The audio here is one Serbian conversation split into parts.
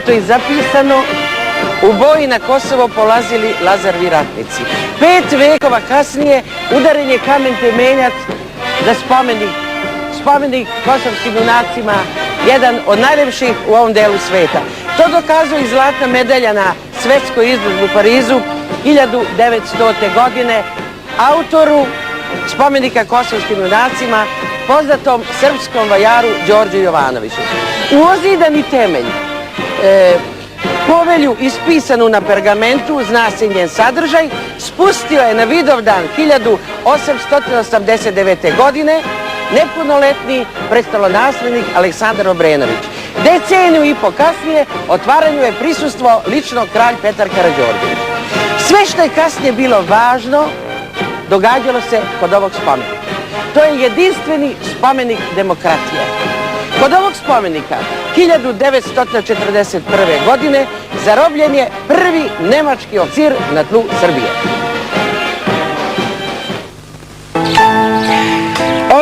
poznato i zapisano, u boji na Kosovo polazili Lazarevi ratnici. 5 vekova kasnije udaren je kamen temeljac za spomenik kosovskim junacima, jedan od najlepših u ovom delu sveta. To dokazuje i zlatna medalja na svetskoj izložbi u Parizu 1900. godine autoru spomenika kosovskim junacima, poznatom srpskom vajaru Đorđu Jovanoviću. U ozidani temelj, povelju ispisanu na pergamentu, zna se njen sadržaj, spustio je na Vidovdan 1889. godine nepunoletni prestolonaslednik Aleksandar Obrenović. Deceniju i po kasnije otvaranju je prisustvo lično kralj Petar Karađorđević. Sve što je kasnije bilo važno događalo se kod ovog spomenika. To je jedinstveni spomenik demokratije. Kod ovog spomenika 1941. godine zarobljen je prvi nemački oficir na tlu Srbije.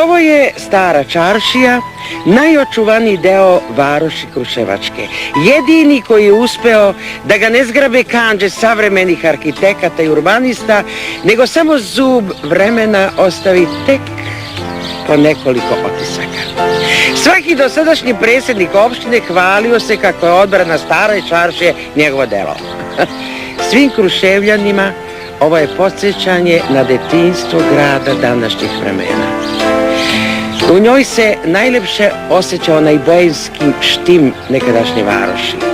Ovo je Stara čaršija, najočuvaniji deo varoši Kruševačke. Jedini koji je uspeo da ga ne zgrabe kandže savremenih arhitekata i urbanista, nego samo zub vremena ostavi tek po nekoliko otisaka. Svaki dosadašnji predsjednik opštine hvalio se kako je odbrana Stare čaršije njegovo delo. Svim Kruševljanima ovo je podsjećanje na detinjstvo grada današnjih vremena. U njoj se najlepše osjeća onaj bojanski štim nekadašnje varoši.